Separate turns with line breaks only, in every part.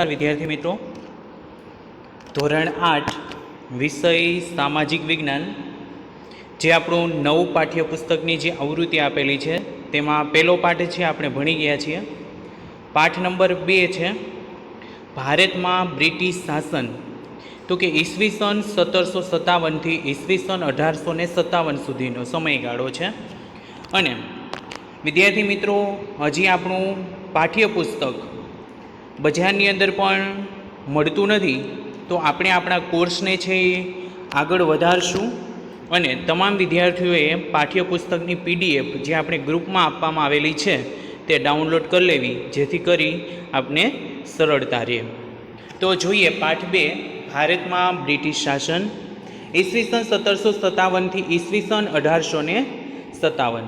नमस्कार विद्यार्थी मित्रों। ધોરણ 8 વિષય સામાજિક વિજ્ઞાન જે આપણું નવું પાઠ્યપુસ્તકની જે આવૃત્તિ આપેલી છે તેમાં પહેલો પાઠ છે આપણે ભણી ગયા છીએ। પાઠ નંબર 2 છે ભારતમાં બ્રિટિશ શાસન, તો કે ઈસવીસન 1757 થી ઈસવીસન 1857 સુધીનો સમયગાળો છે। અને વિદ્યાર્થી મિત્રો, હજી આપણું પાઠ્યપુસ્તક બજારની અંદર પણ મળતું નથી, તો આપણે આપણા કોર્સને છે એ આગળ વધારશું અને તમામ વિદ્યાર્થીઓએ પાઠ્યપુસ્તકની PDF જે આપણે ગ્રુપમાં આપવામાં આવેલી છે તે ડાઉનલોડ કરી લેવી, જેથી કરી આપણે સરળતા રહે। તો જોઈએ પાઠ 2, ભારતમાં બ્રિટિશ શાસન, ઈસવીસન 1757 થી ઈસવીસન 1857।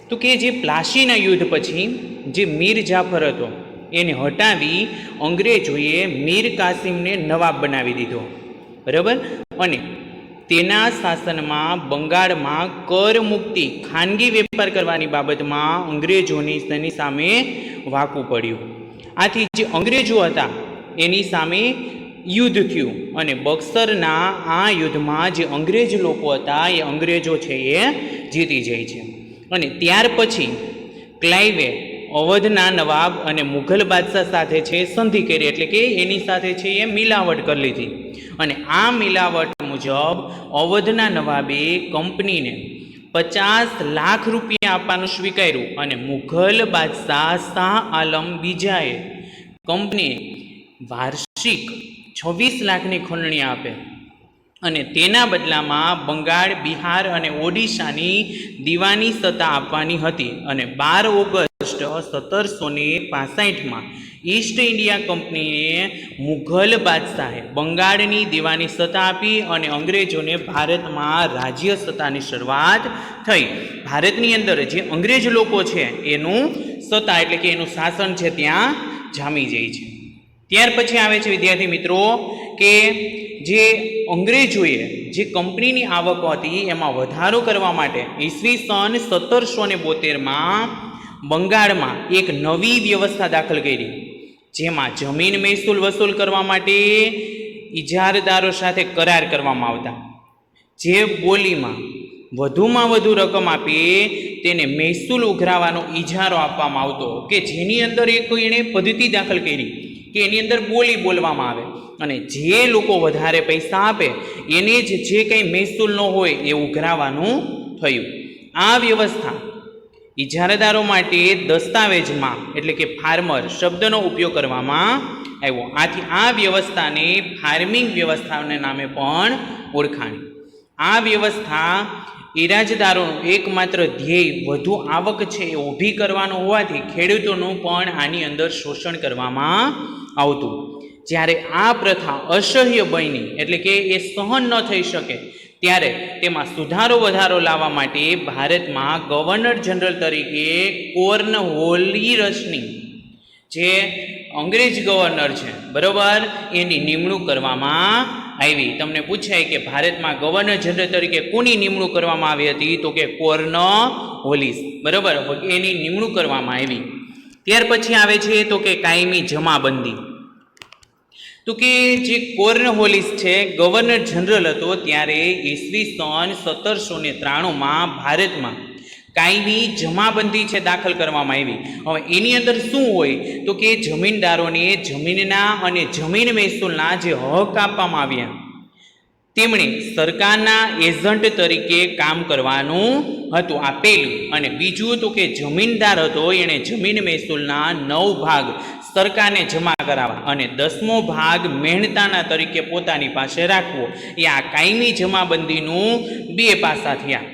તો કે જે પ્લાસીના યુદ્ધ પછી જે મીર જાફર હતો એને હટાવી અંગ્રેજોએ મીર કાસિમને નવાબ બનાવી દીધો, બરાબર। અને તેના શાસનમાં બંગાળમાં કર મુક્તિ, ખાનગી વેપાર કરવાની બાબતમાં અંગ્રેજોની તેની સામે વાકું પડ્યું। આથી જે અંગ્રેજો હતા એની સામે યુદ્ધ થયું અને બક્સરના આ યુદ્ધમાં જે અંગ્રેજ લોકો હતા એ અંગ્રેજો છે એ જીતી જાય છે। અને ત્યાર પછી ક્લાઇવે અવધના નવાબ અને મુઘલ બાદશાહ સાથે છે સંધિ કરી, એટલે કે એની સાથે છે એ મિલાવટ કરી લીધી। અને આ મિલાવટ મુજબ અવધના નવાબે કંપનીને 50 લાખ રૂપિયા આપવાનું સ્વીકાર્યું અને મુઘલ બાદશાહ શાહ આલમ બીજાએ કંપનીને વાર્ષિક 26 લાખની ખંડણી આપે અને તેના બદલામાં બંગાળ, બિહાર અને ઓડિશાની દીવાની સત્તા આપવાની હતી। અને 12 ઓગસ્ટ 1765 ઈસ્ટ ઇન્ડિયા કંપનીએ મુઘલ બાદશાહે બંગાળની દીવાની સત્તા આપી અને અંગ્રેજોને ભારતમાં રાજ્ય સત્તાની શરૂઆત થઈ। ભારતની અંદર જે અંગ્રેજ લોકો છે એનું સત્તા એટલે કે એનું શાસન છે ત્યાં જામી જાય છે। ત્યાર પછી આવે છે વિદ્યાર્થી મિત્રો કે જે અંગ્રેજોએ જે કંપનીની આવક હતી એમાં વધારો કરવા માટે ઈસવીસન 1772 બંગાળમાં એક નવી વ્યવસ્થા દાખલ કરી, જેમાં જમીન મહેસૂલ વસૂલ કરવા માટે ઇજારદારો સાથે કરાર કરવામાં આવતા। જે બોલીમાં વધુમાં વધુ રકમ આપી તેને મહેસૂલ ઉઘરાવવાનો ઇજારો આપવામાં આવતો, કે જેની અંદર એક એણે પદ્ધતિ દાખલ કરી કે એની અંદર બોલી બોલવામાં આવે અને જે લોકો વધારે પૈસા આપે એને જ જે કંઈ મહેસૂલ ન હોય એ ઉઘરાવવાનું થયું। આ વ્યવસ્થા ઇજારદારો માટે દસ્તાવેજમાં એટલે કે ફાર્મર શબ્દનો ઉપયોગ કરવામાં આવ્યો। આથી આ વ્યવસ્થાને ફાર્મિંગ વ્યવસ્થાના નામે પણ ઓળખાણી। આ વ્યવસ્થા ઇરાજદારોનું એકમાત્ર ધ્યેય વધુ આવક છે એ ઊભી કરવાનો હોવાથી ખેડૂતોનું પણ આની અંદર શોષણ કરવામાં આવતું। જ્યારે આ પ્રથા અસહ્ય બની એટલે કે એ સહન ન થઈ શકે ત્યારે તેમાં સુધારો વધારો લાવવા માટે ભારતમાં ગવર્નર જનરલ તરીકે કોર્નવોલિસની જે અંગ્રેજ ગવર્નર છે, બરાબર, એની નિમણૂક કરવામાં આવી। તમને પૂછાય કે ભારતમાં ગવર્નર જનરલ તરીકે કોની નિમણૂક કરવામાં આવી હતી, તો કે કોર્નવોલિસ, બરાબર, એની નિમણૂક કરવામાં આવી। ત્યાર પછી આવે છે તો કે કાયમી જમાબંધી। તો કે જે કોર્નવોલિસ છે ગવર્નર જનરલ હતો ત્યારે ઈસવીસન 1793 ભારતમાં કાયમી જમાબંધી છે દાખલ કરવામાં આવી। હવે એની અંદર શું હોય તો કે જમીનદારોને જમીનના અને જમીન મહેસૂલના જે હક આપવામાં આવ્યા તેમણે સરકારના એજન્ટ તરીકે કામ કરવાનું હતું, આ પહેલું। અને બીજું તો કે જમીનદાર હતો એણે જમીન મહેસૂલના 9 ભાગ સરકારને જમા કરાવવા અને 10મો ભાગ મહેનતાના તરીકે પોતાની પાસે રાખવો। એ આ કાયમી જમાબંધીનું 2 પાસા થયા।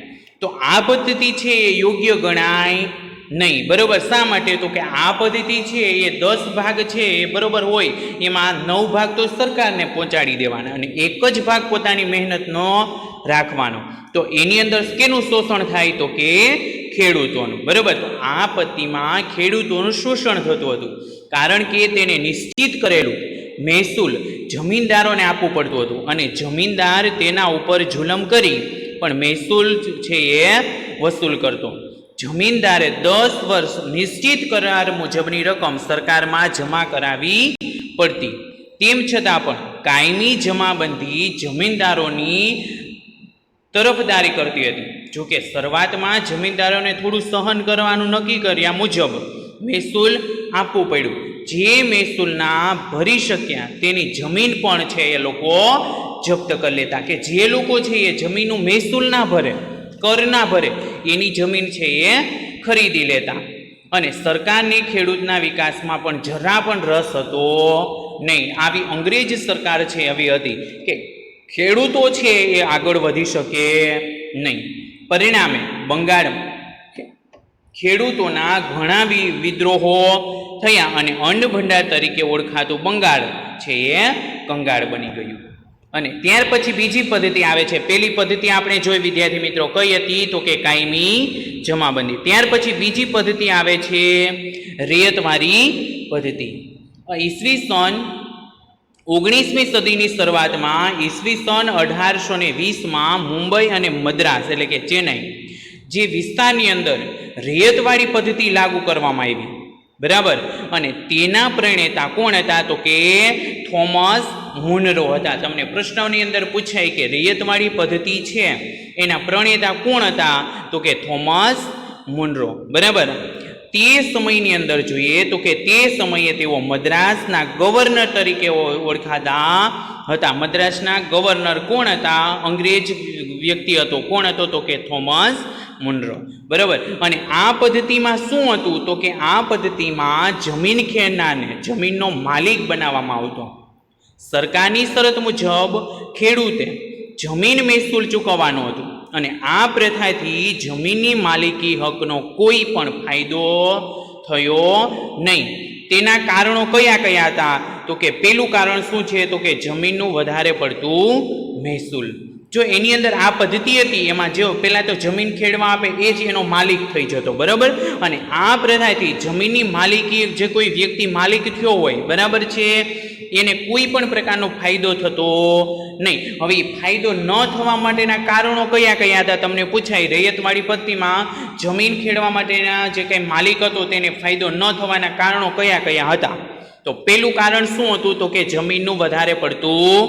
તો આ પદ્ધતિ છે એ યોગ્ય ગણાય નહીં, બરાબર। શા માટે, તો કે આ પદ્ધતિ છે એ 10 ભાગ છે એ બરાબર હોય એમાં 9 ભાગ તો સરકારને પહોંચાડી દેવાના અને એક જ ભાગ પોતાની મહેનતનો રાખવાનો। તો એની અંદર કેનું શોષણ થાય, તો કે ખેડૂતોનું, બરાબર। તો આ પદ્ધતિમાં ખેડૂતોનું શોષણ થતું હતું, કારણ કે તેને નિશ્ચિત કરેલું મહેસૂલ જમીનદારોને આપવું પડતું હતું અને જમીનદાર તેના ઉપર જુલમ કરી પણ મહેસૂલ છે એ વસૂલ કરતો। જમીનદારે 10 વર્ષ નિશ્ચિત કરાર મુજબની રકમ સરકારમાં જમા કરાવી પડતી. તેમ છતાં પણ કાયમી જમાબંધી જમીનદારોની તરફદારી કરતી હતી. જોકે શરૂઆતમાં જમીનદારોને થોડું સહન કરવાનું નક્કી કર્યા મુજબ મહેસૂલ આપવું પડ્યું. જે મહેસૂલના ભરી શક્યા તેની જમીન પણ છે એ લોકો જપ્ત કરી લેતા, કે જે લોકો છે એ જમીનનું મહેસૂલ ના ભરે, કર ના ભરે, એની જમીન છે એ ખરીદી લેતા. અને સરકારને ખેડૂતના વિકાસમાં પણ જરા પણ રસ હતો નહીં. આવી અંગ્રેજ સરકાર છે એવી હતી કે ખેડૂતો છે એ આગળ વધી શકે નહીં. પરિણામે બંગાળ ખેડૂતોના ઘણા વિદ્રોહો થયા અને અન્ન ભંડાર તરીકે ઓળખાતું બંગાળ છે એ કંગાળ બની ગયું. અને ત્યાર પછી બીજી પદ્ધતિ આવે છે. પહેલી પદ્ધતિ આપણે જોઈ વિદ્યાર્થી મિત્રો કઈ હતી તો કે કાયમી જમાબંધી. ત્યાર પછી બીજી પદ્ધતિ આવે છે રેયતવારી પદ્ધતિ. ઈસવીસન 19મી સદીની શરૂઆતમાં ઈસવીસન 1820માં મુંબઈ અને મદ્રાસ એટલે કે ચેન્નાઈ જે વિસ્તારની અંદર રેયતવાળી પદ્ધતિ લાગુ કરવામાં આવી, બરાબર. અને તેના પ્રણેતા કોણ હતા તો કે થોમસ મુનરો હતા. તમને પ્રશ્નની અંદર પૂછાય કે રેયતવાળી પદ્ધતિ છે એના પ્રણેતા કોણ હતા તો કે થોમસ મુનરો, બરાબર. તે સમયની અંદર જોઈએ તો કે તે સમયે તેઓ મદ્રાસના ગવર્નર તરીકે ઓળખાતા હતા. મદ્રાસના ગવર્નર કોણ હતા? અંગ્રેજ વ્યક્તિ હતો. કોણ હતો તો કે થોમસ મુનરો, બરાબર. અને આ પદ્ધતિમાં શું હતું તો કે આ પદ્ધતિમાં જમીન ખેડનારને જમીનનો માલિક બનાવવામાં આવતો. સરકારની શરત મુજબ ખેડૂતે જમીન મહેસૂલ ચૂકવવાનું હતું. અને આ પ્રથાથી જમીનની માલિકી હકનો કોઈ પણ ફાયદો થયો નહીં. તેના કારણો કયા કયા હતા તો કે પેલું કારણ શું છે તો કે જમીનનું વધારે પડતું મહેસૂલ. જો એની અંદર આ પદ્ધતિ હતી એમાં જો પહેલાં તો જમીન ખેડવા આપે એ જ એનો માલિક થઈ જતો, બરાબર. અને આ પ્રથાથી જમીનની માલિકી જે કોઈ વ્યક્તિ માલિક થયો હોય, બરાબર છે, એને કોઈ પણ પ્રકારનો ફાયદો થતો નહીં. હવે એ ફાયદો ન થવા માટેના કારણો કયા કયા હતા તમને પૂછાય. રૈયતવાળી પદ્ધતિમાં જમીન ખેડવા માટેના જે કંઈ માલિક હતો તેને ફાયદો ન થવાના કારણો કયા કયા હતા? તો પહેલું કારણ શું હતું તો કે જમીનનું વધારે પડતું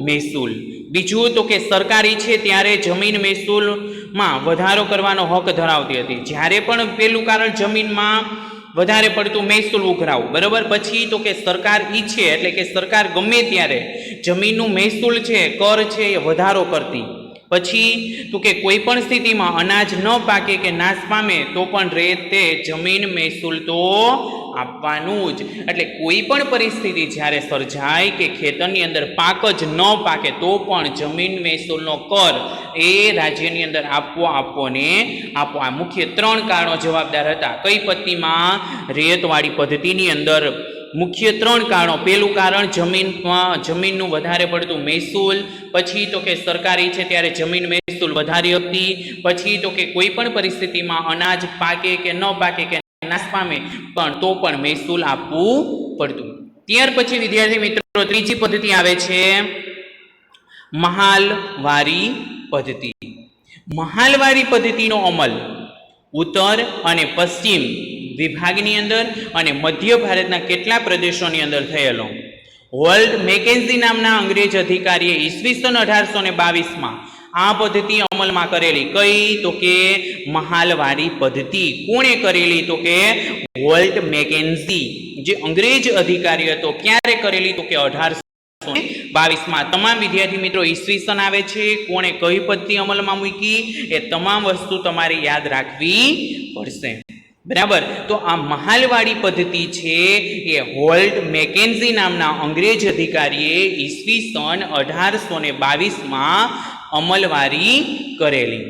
મહેસૂલ. બીજું તો કે સરકારી છે ત્યારે જમીન મહેસૂલમાં વધારો કરવાનો હક ધરાવતી હતી. જ્યારે પણ પહેલું કારણ જમીનમાં વધારે પડતું મહેસૂલ ઉઘરાવું, બરાબર. પછી તો કે સરકાર ઈચ્છે એટલે કે સરકાર ગમે ત્યારે જમીનનું મહેસૂલ છે, કર છે એ વધારો કરતી. પછી તો કે કોઈ પણ સ્થિતિમાં અનાજ ન પાકે કે નાશ પામે તો પણ રહે તે જમીન મહેસૂલ તો આપવાનું જ. એટલે કોઈ પણ પરિસ્થિતિ જ્યારે સર્જાય કે ખેતરની અંદર પાક જ ન પાકે તો પણ જમીન મહેસૂલનો કર એ રાજ્યની અંદર આપવો ને આપવો. આ મુખ્ય 3 કારણો જવાબદાર હતા. કઈ પદ્ધતિમાં? રેયતવાળી પદ્ધતિની અંદર મુખ્ય 3 કારણો. પહેલું કારણ જમીનનું વધારે પડતું મહેસૂલ. પછી તો કે સરકારી છે ત્યારે જમીન મહેસૂલ વધારી હતી. પછી તો કે કોઈ પણ પરિસ્થિતિમાં અનાજ પાકે કે ન પાકે કે નાશ પામે પણ તો પણ મહેસૂલ આપવું પડતું. ત્યાર પછી વિદ્યાર્થી મિત્રો ત્રીજી પદ્ધતિ આવે છે મહાલવારી પદ્ધતિ. મહાલવારી પદ્ધતિનો અમલ ઉત્તર અને પશ્ચિમ વિભાગની અંદર અને મધ્ય ભારતના કેટલા પ્રદેશોની અંદર થયેલો. હોલ્ટ મેકેન્ઝી નામના અંગ્રેજ અધિકારીએ ઈસવીસન 1822માં આ પદ્ધતિ અમલમાં કરેલી. કઈ તો કે મહાલવારી પદ્ધતિ. કોણે કરેલી તો કે હોલ્ટ મેકેન્ઝી જે અંગ્રેજ અધિકારી હતો. ક્યારે કરેલી તો કે 1822માં. તમામ વિદ્યાર્થી મિત્રો ઈસવીસન આવે છે, કોણે કઈ પદ્ધતિ અમલમાં મૂકી એ તમામ વસ્તુ તમારે યાદ રાખવી પડશે, બરાબર. તો આ મહાલવાડી પદ્ધતિ છે એ હોલ્ટ મેકેન્ઝી નામના અંગ્રેજ અધિકારીએ ઈસવીસન 1822માં અમલવારી કરેલી.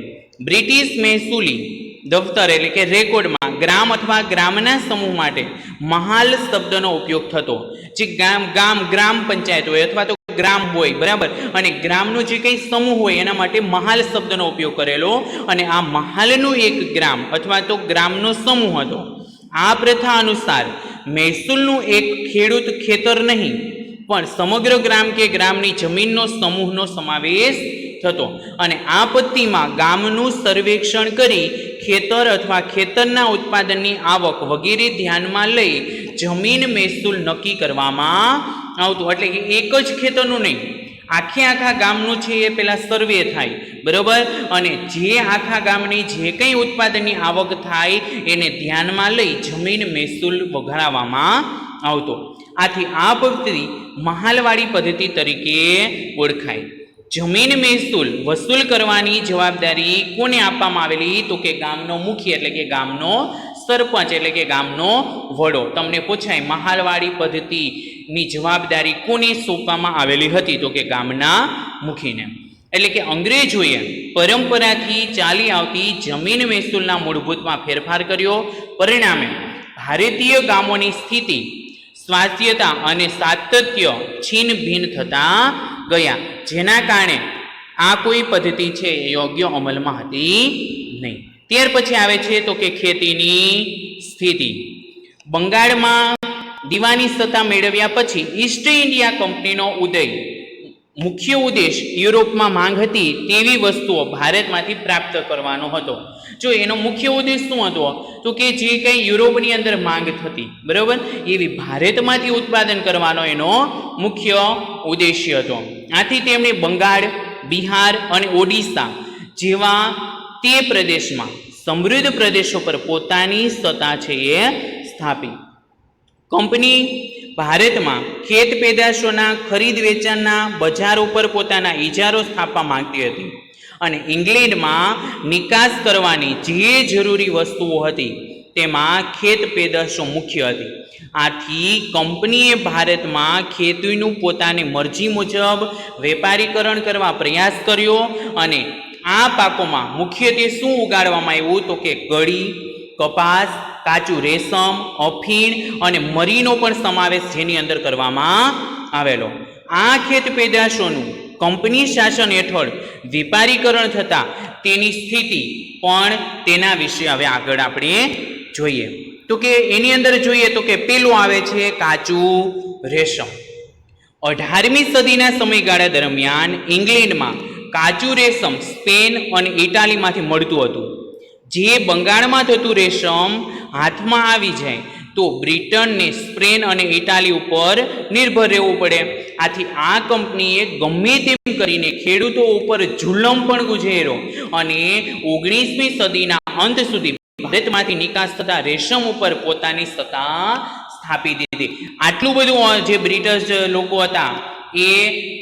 બ્રિટિશ મહેસૂલી દફતર એટલે કે રેકોર્ડમાં ગ્રામ અથવા ગ્રામના સમૂહ માટે મહાલ શબ્દનો ઉપયોગ થતો. જે ગ્રામ પંચાયત હોય અથવા તો ગ્રામ હોય, બરાબર, અને ગ્રામનો જે કંઈ સમૂહ હોય એના માટે મહાલ શબ્દનો ઉપયોગ કરેલો. અને આ મહાલનું એક ગ્રામ અથવા તો ગ્રામનો સમૂહ હતો. આ પ્રથા અનુસાર મહેસૂલનું એક ખેડૂત ખેતર નહીં પણ સમગ્ર ગ્રામ કે ગ્રામની જમીનનો સમૂહનો સમાવેશ થતો. અને આ પદ્ધતિમાં ગામનું સર્વેક્ષણ કરી ખેતર અથવા ખેતરના ઉત્પાદનની આવક વગેરે ધ્યાનમાં લઈ જમીન મહેસૂલ નક્કી કરવામાં આવતું, એટલે કે એક જ ખેતરનું નહીં, આખા ગામનું છે એ પેલા સર્વે થાય, બરોબર, અને જે આખા ગામની જે કંઈ ઉત્પાદનની આવક થાય એને ધ્યાનમાં લઈ જમીન મહેસૂલ વઘારવામાં આવતો. આથી આ પદ્ધતિ મહાલવાડી પદ્ધતિ તરીકે ઓળખાય. જમીન મહેસૂલ વસૂલ કરવાની જવાબદારી કોને આપવામાં આવેલી? તો કે ગામનો મુખી એટલે કે ગામનો સરપંચ એટલે કે ગામનો વડો. તમને પૂછાય મહાલવાડી પદ્ધતિની જવાબદારી કોને સોંપવામાં આવેલી હતી? તો કે ગામના મુખીને. એટલે કે અંગ્રેજોએ પરંપરાથી ચાલી આવતી જમીન મહેસૂલના મૂળભૂતમાં ફેરફાર કર્યો. પરિણામે ભારતીય ગામોની સ્થિતિ, સ્વાસ્થ્યતા અને સાતત્ય છીન ભીન થતા ગયા, જેના કારણે આ કોઈ પદ્ધતિ છે એ યોગ્ય અમલમાં હતી નહીં. ત્યાર પછી આવે છે તો કે ખેતીની સ્થિતિ. બંગાળમાં દીવાની સત્તા મેળવ્યા પછી ઈસ્ટ ઇન્ડિયા કંપનીનો ઉદય, મુખ્ય ઉદ્દેશ યુરોપમાં માંગ હતી તેવી વસ્તુઓ ભારતમાંથી પ્રાપ્ત કરવાનો હતો. જો એનો મુખ્ય ઉદ્દેશ શું હતો? તો કે જે કંઈ યુરોપની અંદર માંગ થતી, બરાબર, એવી ભારતમાંથી ઉત્પાદન કરવાનો એનો મુખ્ય ઉદ્દેશ્ય હતો. આથી તેમણે બંગાળ, બિહાર અને ઓડિશા જેવા તે પ્રદેશમાં સમૃદ્ધ પ્રદેશો પર પોતાની સત્તા છે એ સ્થાપી. કંપની ભારતમાં ખેત પેદાશોના ખરીદ વેચાણના બજારો પર પોતાના ઇજારો સ્થાપવા માંગતી હતી અને ઇંગ્લેન્ડમાં નિકાસ કરવાની જે જરૂરી વસ્તુઓ હતી તેમાં ખેત પેદાશો મુખ્ય હતી. આથી કંપનીએ ભારતમાં ખેતીનું પોતાની મરજી મુજબ વેપારીકરણ કરવા પ્રયાસ કર્યો અને આ પાકોમાં મુખ્યત્વે શું ઉગાડવામાં આવ્યું? તો કે ગળી, કપાસ, કાચું રેશમ, અફીણ અને મરીનો પણ સમાવેશ જેની અંદર કરવામાં આવેલો. આ ખેત પેદાશોનું કંપની શાસન હેઠળ વેપારીકરણ થતાં તેની સ્થિતિ પણ તેના વિશે હવે આગળ આપણે જોઈએ. તો કે એની અંદર જોઈએ તો કે પેલું આવે છે કાચું રેશમ. 18મી સદીના સમયગાળા દરમિયાન ઇંગ્લેન્ડમાં કાચું રેશમ સ્પેન અને ઇટાલીમાંથી મળતું હતું. જે બંગાળમાં થતું રેશમ હાથમાં આવી જાય તો બ્રિટનને સ્પેન અને ઇટાલી ઉપર નિર્ભર રહેવું પડે. આથી આ કંપનીએ ગમે તેમ કરીને ખેડૂતો ઉપર જુલમ પણ ગુજાર્યો અને 19મી સદીના અંત સુધી ભારતમાંથી નિકાસ થતા રેશમ ઉપર પોતાની સત્તા સ્થાપી દીધી. આટલું બધું જે બ્રિટિશ લોકો હતા એ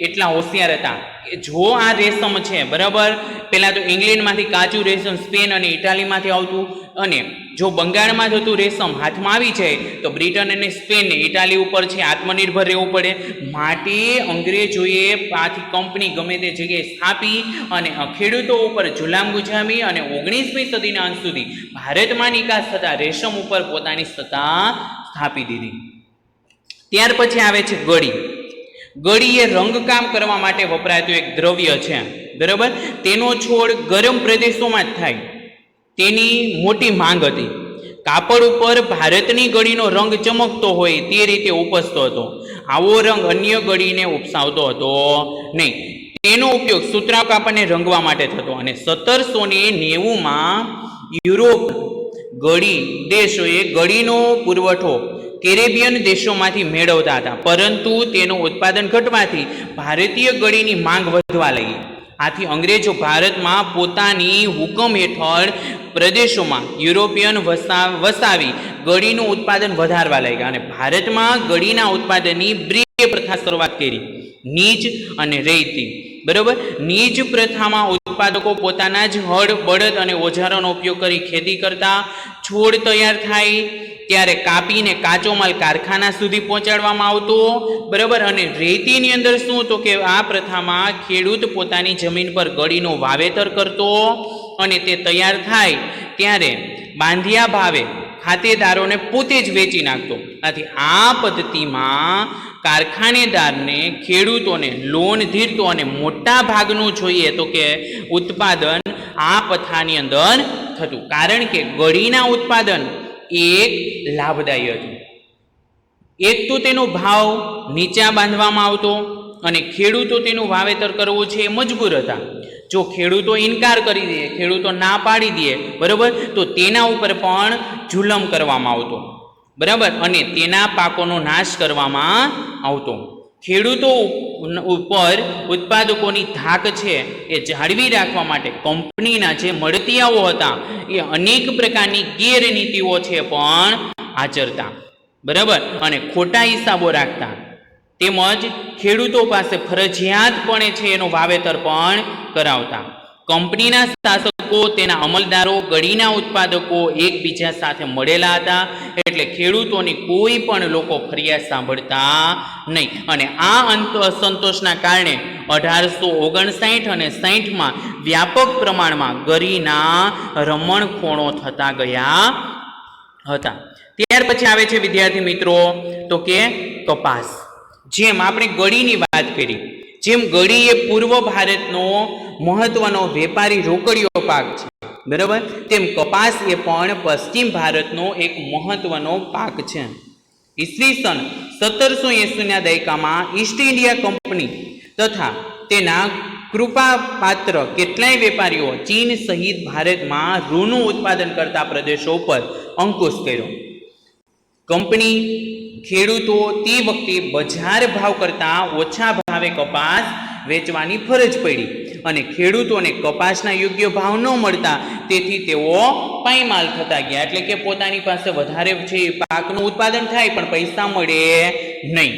એટલા હોશિયાર હતા. જો આ રેશમ છે, બરાબર, પહેલાં તો ઇંગ્લેન્ડમાંથી કાચું રેશમ સ્પેન અને ઇટાલીમાંથી આવતું, અને જો બંગાળમાં થતું રેશમ હાથમાં આવી જાય તો બ્રિટન અને સ્પેન ને ઇટાલી ઉપર છે આત્મનિર્ભર રહેવું પડે. માટે અંગ્રેજોએ આથી કંપની ગમે તે જગ્યાએ સ્થાપી અને ખેડૂતો ઉપર જુલામ ગુજામી અને 19મી સદીના અંત સુધી ભારતમાં નિકાસ થતા રેશમ ઉપર પોતાની સત્તા સ્થાપી દીધી. ત્યાર પછી આવે છે ગળી. ગળી એ રંગકામ કરવા માટે વપરાતું એક દ્રવ્ય છે, બરાબર. તેનો છોડ ગરમ પ્રદેશોમાં જ થાય, તેની મોટી માંગ હતી. કાપડ ઉપર ભારતની ગળીનો રંગ ચમકતો હોય તે રીતે ઉપસતો હતો. આવો રંગ અન્ય ગળીને ઉપસાવતો હતો નહીં. તેનો ઉપયોગ સુતરાઉ કાપડને રંગવા માટે થતો અને 1790માં યુરોપ ગળી દેશોએ ગળીનો પુરવઠો કેરેબિયન દેશોમાંથી મેળવતા હતા, પરંતુ તેનું ઉત્પાદન ઘટવાથી ભારતીય ગળીની માંગ વધવા લાગી. આથી અંગ્રેજો ભારતમાં પોતાની હુકમ હેઠળ પ્રદેશોમાં યુરોપિયન વસાવી ગળીનું ઉત્પાદન વધારવા લાગ્યા અને ભારતમાં ગળીના ઉત્પાદનની બ્રિય પ્રથા શરૂઆત કરી. નીજ અને રેતી, બરાબર. નીજ પ્રથામાં ઉત્પાદકો પોતાના જ હળ, બળદ અને ઓજારોનો ઉપયોગ કરી ખેતી કરતા. છોડ તૈયાર થાય ત્યારે કાપીને કાચો માલ કારખાના સુધી પહોંચાડવામાં આવતો, બરાબર. અને રેતીની અંદર શું? તો કે આ પ્રથામાં ખેડૂત પોતાની જમીન પર ગળીનું વાવેતર કરતો અને તે તૈયાર થાય ત્યારે બાંધિયા ભાવે ખાતેદારોને પોતે જ વેચી નાખતો. આથી આ પદ્ધતિમાં કારખાનેદારને ખેડૂતોને લોન ધીરતો અને મોટા ભાગનું જોઈએ તો કે ઉત્પાદન આ પ્રથાની અંદર થતું, કારણ કે ગળીના ઉત્પાદન એક લાભદાયી હતું. એક તો તેનો ભાવ નીચા બાંધવામાં આવતો અને ખેડૂતો તેનું વાવેતર કરવું છે એ મજબૂર હતા. જો ખેડૂતો ઇનકાર કરી દે, ખેડૂતો ના પાડી દે, બરાબર, તો તેના ઉપર પણ જુલમ કરવામાં આવતો, બરાબર, અને તેના પાકોનો નાશ કરવામાં આવતો. ખેડૂતો ઉપર ઉત્પાદકોની ધાક છે એ જાળવી રાખવા માટે કંપનીના જે મળતિયાઓ હતા એ અનેક પ્રકારની ગેરનીતિઓ છે પણ આચરતા, બરાબર, અને ખોટા હિસાબો રાખતા, તેમજ ખેડૂતો પાસે ફરજિયાતપણે છે એનું વાવેતર પણ કરાવતા. કંપનીના શાસકો, તેના અમલદારો, ગળીના ઉત્પાદકો એકબીજા સાથે મળેલા હતા, એટલે ખેડૂતોની કોઈ પણ લોકો ફરિયાદ સાંભળતા નહીં. અને આ અસંતોષના કારણે 1859 અને 60માં વ્યાપક પ્રમાણમાં ગરીના રમણખોણો થતા ગયા હતા. ત્યાર પછી આવે છે વિદ્યાર્થી મિત્રો તો કે કપાસ. જેમ આપણે ગળીની વાત કરી, જેમ ગળી એ પૂર્વ ભારતનો મહત્વનો વેપારી રોકડીયો પાક છે, બરાબર, તેમ કપાસ એ પણ પશ્ચિમ ભારતનો એક મહત્વનો પાક છે. ઈસવીસન 1780ના દાયકામાં ઈસ્ટ ઇન્ડિયા કંપની તથા તેના કૃપાપાત્ર કેટલાય વેપારીઓ ચીન સહિત ભારતમાં રૂનું ઉત્પાદન કરતા પ્રદેશો પર અંકુશ કર્યો. કંપની ખેડૂતો તે વખતે બજાર ભાવ કરતાં ઓછા ભાવે કપાસ વેચવાની ફરજ પડી અને ખેડૂતોને કપાસના યોગ્ય ભાવ ન મળતા તેથી તેઓ પાયમાલ થતા ગયા, એટલે કે પોતાની પાસે વધારે છે પાકનું ઉત્પાદન થાય પણ પૈસા મળે નહીં.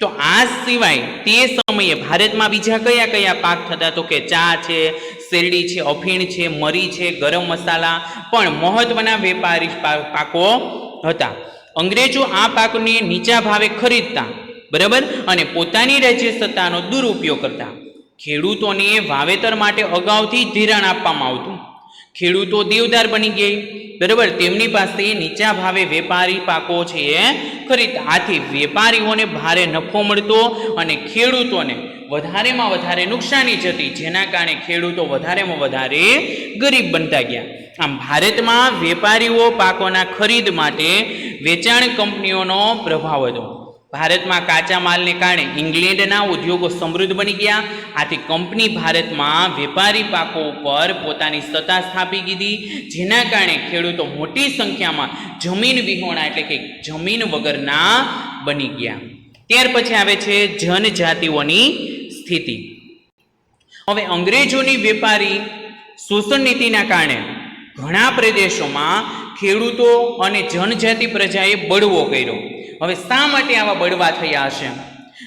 તો આ સિવાય તે સમયે ભારતમાં બીજા કયા કયા પાક થતા તો કે ચા છે, શેરડી છે, અફીણ છે, મરી છે, ગરમ મસાલા પણ મહત્વના વેપારી પાકો હતા. અંગ્રેજો આ પાકને નીચા ભાવે ખરીદતા, બરાબર, અને પોતાની રાજ્ય સત્તાનો દુરુપયોગ કરતા. ખેડૂતોને વાવેતર માટે અગાઉથી ધિરાણ આપવામાં આવતું. ખેડૂતો દેવદાર બની ગઈ, બરાબર, તેમની પાસે નીચા ભાવે વેપારી પાકો છે એ ખરીદતા. આથી વેપારીઓને ભારે નફો મળતો અને ખેડૂતોને વધારેમાં વધારે નુકસાની જતી, જેના કારણે ખેડૂતો વધારેમાં વધારે ગરીબ બનતા ગયા. આમ ભારતમાં વેપારીઓ પાકોના ખરીદ માટે વેચાણ કંપનીઓનો પ્રભાવ હતો. ભારતમાં કાચા માલને કારણે ઇંગ્લેન્ડના ઉદ્યોગો સમૃદ્ધ બની ગયા. આથી કંપની ભારતમાં વેપારી પાકો ઉપર પોતાની સત્તા સ્થાપી દીધી, જેના કારણે ખેડૂતો મોટી સંખ્યામાં જમીન વિહોણા એટલે કે જમીન વગરના બની ગયા. ત્યાર પછી આવે છે જનજાતિઓની સ્થિતિ. હવે અંગ્રેજોની વેપારી શોષણ નીતિના કારણે ઘણા પ્રદેશોમાં ખેડૂતો અને જનજાતિ પ્રજાએ બળવો કર્યો. હવે શા માટે આવા બળવા થયા હશે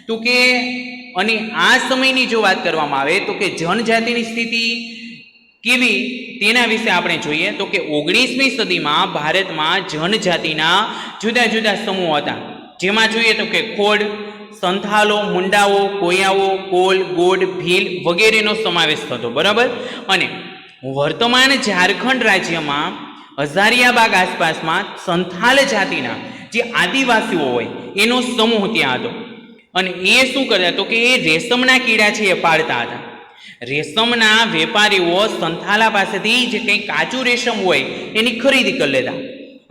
તો કે, અને આ સમયની જો વાત કરવામાં આવે તો કે જનજાતિની સ્થિતિ કેવી તેના વિશે આપણે જોઈએ તો કે 19મી સદીમાં ભારતમાં જનજાતિના જુદા જુદા સમૂહ હતા. જેમાં જોઈએ તો કે ખોડ, સંથાલો, મુંડાઓ, કોયાઓ, કોલ, ગોડ, ભીલ વગેરેનો સમાવેશ થતો, બરાબર. અને વર્તમાન ઝારખંડ રાજ્યમાં હજારિયાબાગ આસપાસમાં સંથાલ જાતિના જે આદિવાસીઓ હોય એનો સમૂહ ત્યાં હતો. અને એ શું કરતા તો કે એ રેશમના કીડા છે એ પાળતા હતા. રેશમના વેપારીઓ સંથાલા પાસેથી જે કંઈ કાચું રેશમ હોય એની ખરીદી કરી લેતા.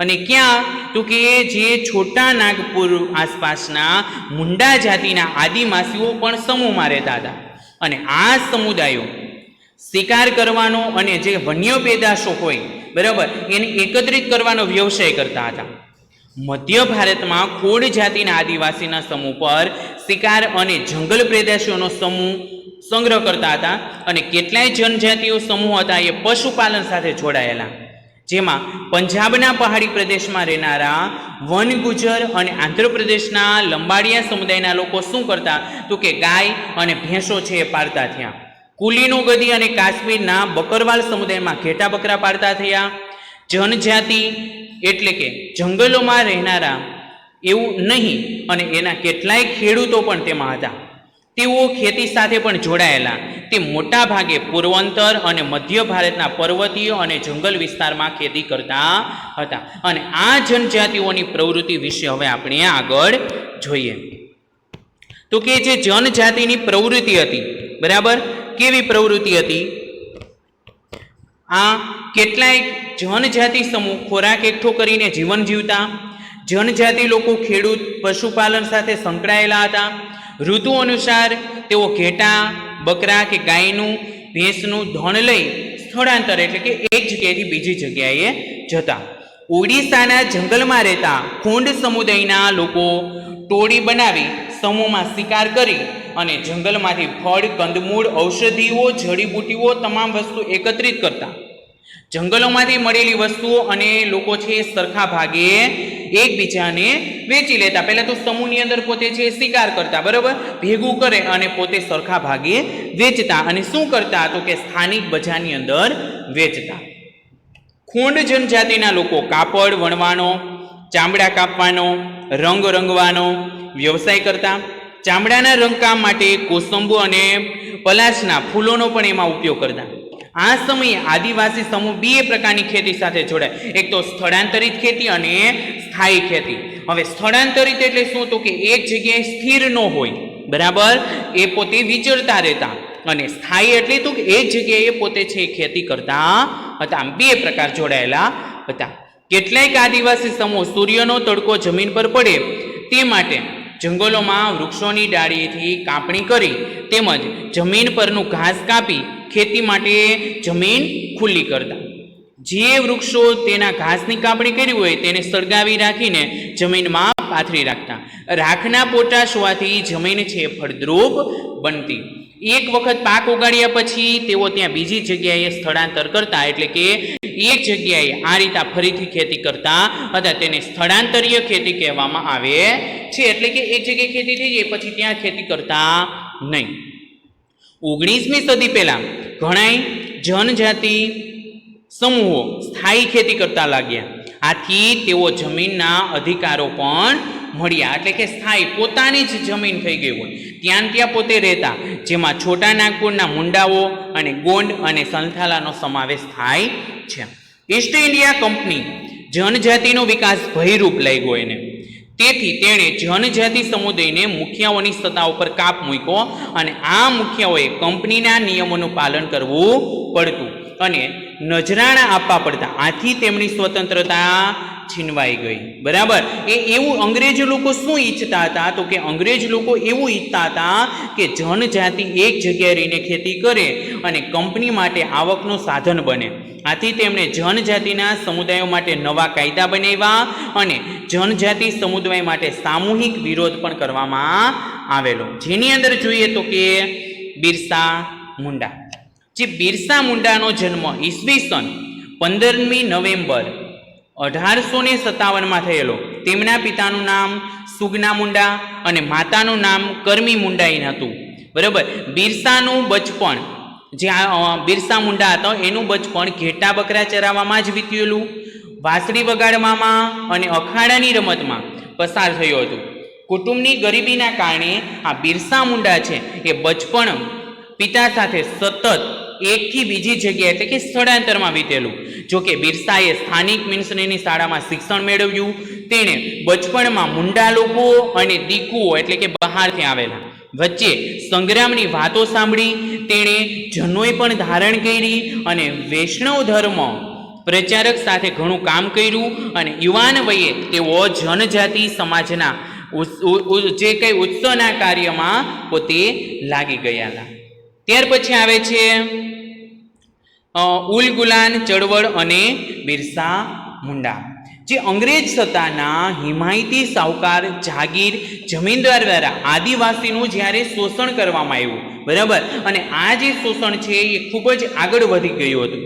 અને ક્યાં તો કે જે છોટા નાગપુર આસપાસના મુંડા જાતિના આદિવાસીઓ પણ સમૂહમાં રહેતા હતા. અને આ સમુદાયો શિકાર કરવાનો અને જે વન્ય પેદાશો હોય, બરાબર, એને એકત્રિત કરવાનો વ્યવસાય કરતા હતા. મધ્ય ભારતમાં ખોડ જાતિના આદિવાસીના સમૂહ પર શિકાર અને જંગલ પેદાશોનો સમૂહ સંગ્રહ કરતા હતા. અને કેટલાય જનજાતિઓ સમૂહ હતા એ પશુપાલન સાથે જોડાયેલા, જેમાં પંજાબના પહાડી પ્રદેશમાં રહેનારા વન ગુજર અને આંધ્રપ્રદેશના લંબાડિયા સમુદાયના લોકો શું કરતા તો કે ગાય અને ભેંસો છે એ પાળતા થયા. કુલીનો ગદી અને કાશ્મીરના બકરવાલ સમુદાયમાં ઘેટા બકરા પાળતા થયા. જનજાતિ એટલે કે જંગલોમાં રહેનારા એવું નહીં, અને એના કેટલાય ખેડૂતો પણ તેમાં હતા. તેઓ ખેતી સાથે પણ જોડાયેલા. તે મોટા ભાગે પૂર્વોત્તર અને મધ્ય ભારતના પર્વતીય અને જંગલ વિસ્તારમાં ખેતી કરતા હતા. અને આ જનજાતિઓની પ્રવૃત્તિ વિશે હવે આપણે આગળ જોઈએ તો કે જે જનજાતિની પ્રવૃત્તિ હતી, બરાબર, કેવી પ્રવૃત્તિ હતી? આ કેટલાય જનજાતિ સમૂહ ખોરાક એકઠો કરીને જીવન જીવતા. જનજાતિ લોકો ખેડૂત પશુપાલન સાથે સંકળાયેલા હતા. ઋતુ અનુસાર તેઓ ઘેટા, બકરા કે ગાયનું, ભેંસનું ધણ લઈ સ્થળાંતર એટલે કે એક જગ્યાએથી બીજી જગ્યાએ જતા. ઓડિશાના જંગલમાં રહેતા ખોંડ સમુદાયના લોકો ટોળી બનાવી સમૂહમાં શિકાર કરી અને જંગલમાંથી ફળ, કંદમૂળ, ઔષધિઓ, જડીબુટીઓ તમામ વસ્તુ એકત્રિત કરતા. જંગલોમાંથી મળેલી વસ્તુઓ અને લોકો છે સરખા ભાગે એકબીજાને વેચી લેતા. પહેલા તો સમૂહની અંદર પોતે છે શિકાર કરતા, બરાબર, ભેગું કરે અને પોતે સરખા ભાગે વેચતા. અને શું કરતા તો કે સ્થાનિક બજારની અંદર વેચતા. ખોંડ જનજાતિના લોકો કાપડ વણવાનો, ચામડા કાપવાનો, રંગ રંગવાનો વ્યવસાય કરતા. ચામડાના રંગકામ માટે કોસંબો અને પલાશના ફૂલોનો પણ એમાં ઉપયોગ કરતા. આ સમયે આદિવાસી સમૂહ બે પ્રકારની ખેતી સાથે જોડાય. એક તો સ્થળાંતરિત ખેતી અને સ્થાયી ખેતી. હવે સ્થળાંતરિત એટલે શું તો કે એક જગ્યાએ સ્થિર ન હોય, બરાબર, એ પોતે વિચરતા રહેતા. અને સ્થાયી એટલે તો કે એક જગ્યાએ પોતે છે ખેતી કરતા હતા. બે પ્રકાર જોડાયેલા હતા. કેટલાક આદિવાસી સમૂહ સૂર્યનો તડકો જમીન પર પડે તે માટે જંગલોમાં વૃક્ષોની ડાળીથી કાપણી કરી તેમજ જમીન પરનું ઘાસ કાપી ખેતી માટે જમીન ખુલ્લી કરતા. જે વૃક્ષો તેના ઘાસની કાપણી કરી હોય તેને સળગાવી રાખીને જમીનમાં પાથરી રાખતા. રાખના પોટાશ હોવાથી જમીન છે ફળદ્રુપ બનતી. એક વખત પાક ઉગાડ્યા પછી તેઓ ત્યાં બીજી જગ્યાએ સ્થળાંતર કરતા, એટલે કે એક જગ્યાએ આ રીતે ફરીથી ખેતી કરતા હતા. તેને સ્થળાંતરીય ખેતી કહેવામાં આવે છે. એટલે કે એક જગ્યાએ ખેતી થઈ જાય પછી ત્યાં ખેતી કરતા નહીં. 19મી સદી પહેલા ઘણા જનજાતિ સમૂહો સ્થાયી ખેતી કરતા લાગ્યા. આથી તેઓ જમીનના અધિકારો પણ મળ્યા. એટલે કે સ્થાયી પોતાની જ જમીન થઈ ગઈ હોય ત્યાં પોતે રહેતા. જેમાં છોટા નાગપુરના મુંડાઓ અને ગોંડ અને સંથાલાનો સમાવેશ થાય છે. ઈસ્ટ ઇન્ડિયા કંપની જનજાતિનો વિકાસ ભયરૂપ લઈ ગયો એને. તેથી તેણે જનજાતિ સમુદાયને મુખિયાઓની સત્તા ઉપર કાપ મૂક્યો અને આ મુખિયાઓએ કંપનીના નિયમોનું પાલન કરવું પડતું અને નજરાણા આપવા પડતા. આથી તેમની સ્વતંત્રતા છીનવાઈ ગઈ, બરાબર. એવું અંગ્રેજ લોકો શું ઈચ્છતા હતા તો કે અંગ્રેજ લોકો એવું ઈચ્છતા હતા કે જનજાતિ એક જગ્યાએ રહીને ખેતી કરે અને કંપની માટે આવકનું સાધન બને. આથી તેમણે જનજાતિના સમુદાયો માટે નવા કાયદા બનાવ્યા અને જનજાતિ સમુદાય માટે સામૂહિક વિરોધ પણ કરવામાં આવેલો. જેની અંદર જોઈએ તો કે બિરસા મુંડા. જે બિરસા મુંડાનો જન્મ ઈસવીસન 15મી નવેમ્બર 1857માં થયેલો. તેમના પિતાનું નામ સુગના મુંડા અને માતાનું નામ કરમી મુંડાઈન હતું, બરાબર. બિરસાનું બચપણ, જે બિરસા મુંડા હતો એનું બચપણ ઘેટા બકરા ચરાવવામાં જ વીત્યેલું, વાંસળી વગાડવામાં અને અખાડાની રમતમાં પસાર થયું હતું. કુટુંબની ગરીબીના કારણે આ બિરસા મુંડા છે એ બચપણ પિતા સાથે સતત એકથી બીજી જગ્યાએ એટલે કે સ્થળાંતરમાં વીતેલું. જોકે બિરસાએ સ્થાનિક મિશનરીની શાળામાં શિક્ષણ મેળવ્યું. તેણે બચપણમાં મુંડા લોકો અને દીકુઓ એટલે કે બહારથી આવેલા વચ્ચે સંગ્રામની વાતો સાંભળી. તેણે જનોઈ પણ ધારણ કરી અને વૈષ્ણવ ધર્મ પ્રચારક સાથે ઘણું કામ કર્યું અને યુવાન વયે તેઓ જનજાતિ સમાજના જે કંઈ ઉત્સવના કાર્યમાં પોતે લાગી ગયા. ત્યાર પછી આવે છે ઉલ ગુલાન ચળવળ અને બિરસા મુંડા. જે અંગ્રેજ સત્તાના હિમાયતી સાહુકાર જાગીર જમીનદાર દ્વારા આદિવાસીનું જ્યારે શોષણ કરવામાં આવ્યું, બરાબર, અને આ જે શોષણ છે એ ખૂબ જ આગળ વધી ગયું હતું.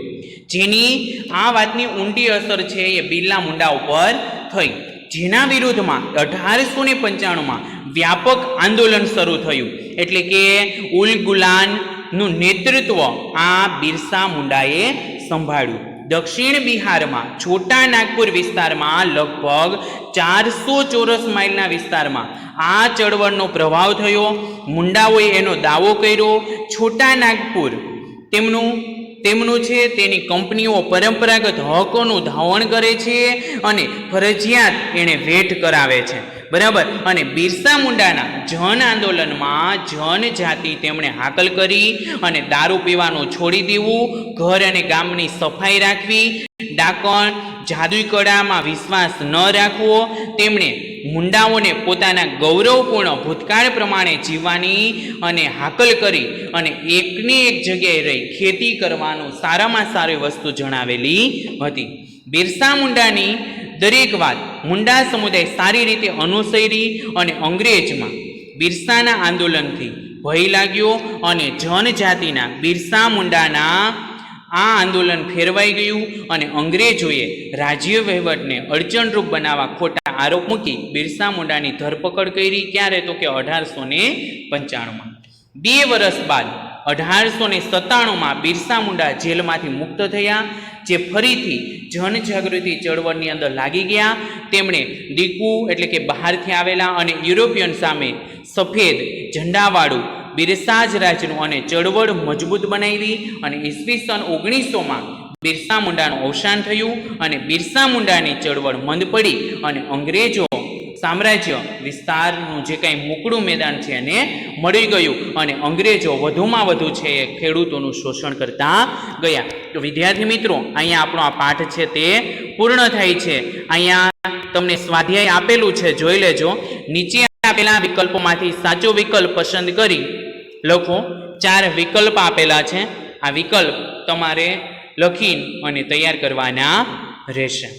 જેની આ વાતની ઊંડી અસર છે એ બિરસા મુંડા ઉપર થઈ. જેના વિરુદ્ધમાં 1895માં વ્યાપક આંદોલન શરૂ થયું. એટલે કે ઉલ ગુલાનનું નેતૃત્વ આ બિરસા મુંડાએ સંભાળ્યું. દક્ષિણ બિહારમાં છોટા નાગપુર વિસ્તારમાં લગભગ 400 ચોરસ માઇલના વિસ્તારમાં આ ચળવળનો પ્રભાવ થયો. મુંડાઓએ એનો દાવો કર્યો. છોટા નાગપુર તેમનું છે તેની કંપનીઓ પરંપરાગત હકોનું ધાવણ કરે છે અને ફરજિયાત એને વેઠ કરાવે છે, બરાબર. અને બિરસા મુંડાના જન આંદોલનમાં જનજાતિ તેમણે હાકલ કરી અને દારૂ પીવાનું છોડી દેવું, ઘર અને ગામની સફાઈ રાખવી, ડાકણ જાદુઈ કળામાં વિશ્વાસ ન રાખવો. તેમણે મુંડાઓને પોતાના ગૌરવપૂર્ણ ભૂતકાળ પ્રમાણે જીવવાની અને હાકલ કરી અને એકની એક જગ્યાએ રહી ખેતી કરવાનું સારામાં સારી વસ્તુ જણાવેલી હતી. બિરસા મુંડાની દરેક વાત મુંડા સમુદાય સારી રીતે અનુસરી અને અંગ્રેજમાં બિરસાના આંદોલનથી ભય લાગ્યો અને જનજાતિના બિરસા મુંડાના આ આંદોલન ફેરવાઈ ગયું અને અંગ્રેજોએ રાજ્ય વહીવટને અડચણરૂપ બનાવવા ખોટા આરોપ મૂકી બિરસા મુંડાની ધરપકડ કરી. ક્યારે? તો કે 1895. 2 વર્ષ બાદ 1897 બિરસા મુંડા જેલમાંથી મુક્ત થયા, જે ફરીથી જનજાગૃતિ ચળવળની અંદર લાગી ગયા. તેમણે દીકુ એટલે કે બહારથી આવેલા અને યુરોપિયન સામે સફેદ ઝંડાવાળું બિરસા જ રાજનું અને ચળવળ મજબૂત બનાવી અને ઈસવીસન 1900 બિરસા મુંડાનું અવસાન થયું અને બિરસા મુંડાની ચળવળ મંદ પડી અને અંગ્રેજો સામ્રાજ્ય વિસ્તારનું જે કંઈ મોકળું મેદાન છે એને મળી ગયું અને અંગ્રેજો વધુમાં વધુ છે એ ખેડૂતોનું શોષણ કરતા ગયા. તો વિદ્યાર્થી મિત્રો, અહીંયા આપણો આ પાઠ છે તે પૂર્ણ થાય છે. અહીંયા તમને સ્વાધ્યાય આપેલું છે, જોઈ લેજો. નીચે આપેલા વિકલ્પોમાંથી સાચો વિકલ્પ પસંદ કરી લખો. 4 વિકલ્પ આપેલા છે. આ વિકલ્પ તમારે લખી અને તૈયાર કરવાના રહેશે.